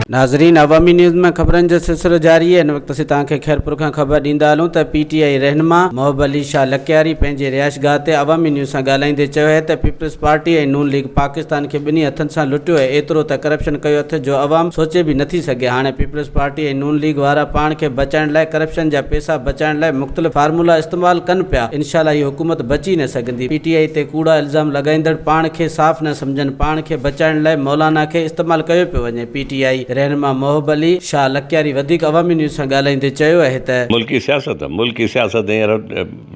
नाज़रीन, अवामी न्यूज़ में खबरन जो सिलसिलो जारी है। इन वक्त असीं तव्हांखे खैरपुर खां ख़बर ॾींदा हलूं त PTI रहनुमा मोहब अली शाह लकियारी पंहिंजे रिहाइशगाह ते अवामी न्यूज़ सां ॻाल्हाईंदे चयो है त पीपल्स पार्टी ऐं नून लीग पाकिस्तान खे ॿिन्ही हथनि सां लुटियो है, एतिरो त करप्शन कयो अथि जो अवाम सोचे भी नथी सघे। हाणे पीपल्स पार्टी ऐं नून लीग वारा पाण खे बचाइण लाइ करप्शन जा पैसा बचाइण लाइ मुख़्तलिफ़ फार्मूला इस्तेमाल कनि पिया। इंशाअल्लाह हीअ हुकूमत बची न सघंदी। PTI ते कूड़ा इल्ज़ाम लॻाईंदड़ पाण खे साफ़ न सम्झनि, पाण खे बचाइण लाइ मौलाना खे इस्तेमाल कयो पियो वञे। PTI रहनुमा मोहब अली शाह लकियारी वधीक अवामी न्यूज़ सां ॻाल्हाईंदे चयो आहे त मुल्की सियासत हींअर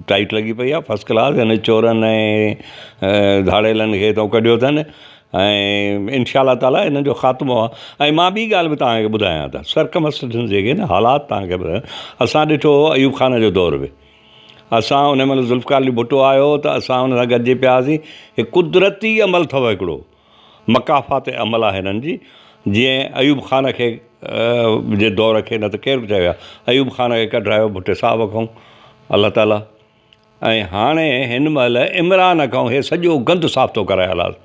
टाइट लॻी पई आहे, फर्स्ट क्लास। हिन चोरनि ऐं धाड़ेलनि खे तो कढियो अथनि ऐं इंशाअल्लाह ताला हिननि जो ख़ात्मो आहे। ऐं मां ॿी ॻाल्हि बि तव्हांखे ॿुधायां त सरकमस्टेंसेस जेके न हालात तव्हांखे ॿुधायां। असां ॾिठो अयूब खान जो दौर बि, असां उन महिल ज़ुल्फ़िकार अली भुट्टो आयो त असां हुन सां गॾिजी पिया हुआसीं। हिकु कुदरती अमल अथव, हिकिड़ो मकाफ़ात अमल आहे हिननि जी। जीअं अयूब खान खे जे दौर खे न त केरु बि चयो आहे, अयूब खान खे कढायो भुट्टे साहब खां अलाह ताला। ऐं हाणे हिन महिल इमरान खां हे सॼो गंद साफ़ थो कराए हालात।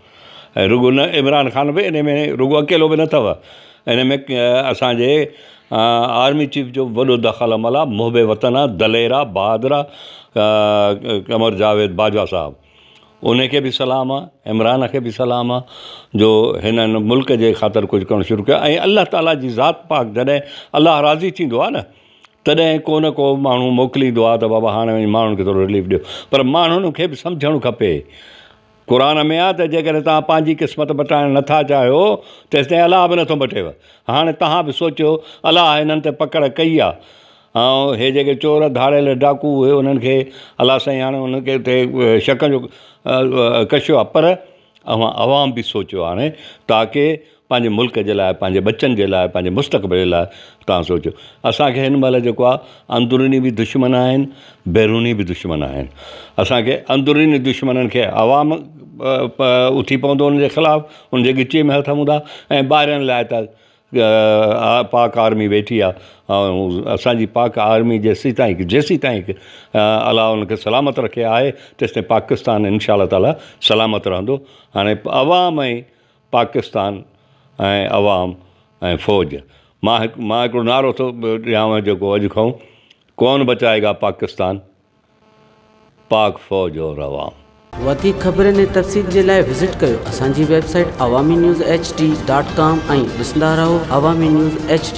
ऐं रुगो न इमरान खान बि इन में रुगो अकेलो बि न अथव, इन में असांजे आर्मी चीफ जो वॾो दख़ल अमल आहे। मुहबे वतन आहे, दलेर आहे, बहादुर आहे कमर जावेद बाजवा साहब। उनखे बि सलाम आहे, इमरान खे बि सलाम आहे जो हिननि मुल्क जे ख़ातिर कुझु करणु शुरू कयो। ऐं अलाह ताला जी ज़ात पाक जॾहिं अलाह राज़ी थींदो आहे न, तॾहिं को न को माण्हू मोकिलींदो आहे त बाबा हाणे वञी माण्हुनि खे थोरो रिलीफ ॾियो। पर माण्हुनि खे बि सम्झणु खपे, क़ुर में आहे त जेकॾहिं तव्हां पंहिंजी क़िस्मत बटाइण नथा चाहियो तेसिताईं अलाह बि नथो बटेव। हाणे तव्हां बि सोचियो, अलाह हिननि ते पकड़ कई आहे ऐं हे जेके चोर धाड़ेल डाकू हुए उन्हनि खे अलाह साईं हाणे उन्हनि खे हिते शक जो कशियो आहे। पर अवाम बि सोचियो हाणे ताकी पंहिंजे मुल्क जे लाइ, पंहिंजे बच्चनि जे लाइ, पंहिंजे मुस्तक़बिल जे लाइ तव्हां सोचियो। असांखे हिन महिल जेको आहे अंदरूनी बि दुश्मन आहिनि, बैरूनी बि दुश्मन आहिनि। असांखे अंदरूनी दुश्मननि खे अवाम उथी पवंदो उनजे ख़िलाफ़ु, उनजे ॻिचे में हथ हूंदा। ऐं ॿाहिरिनि लाइ त पाक आर्मी वेठी आहे ऐं असांजी पाक आर्मी जेसीं ताईं अलाह उनखे सलामत रखे आहे तेसिताईं पाकिस्तान इंशाअल्लाह ताला सलामत रहंदो। हाणे अवाम ऐं पाकिस्तान ऐं अवाम ऐं फ़ौज, मां हिकिड़ो नारो थो ॾियांव जेको अॼु खां, कौन बचाएगा पाकिस्तान, पाक फ़ौज और अवाम। वधीक ख़बरनि ऐं तफ़सील जे लाइ विज़िट कयो असांजी वेबसाइट awamiNewsHD.com ऐं ॾिसंदा रहो अवामी न्यूज़ HD।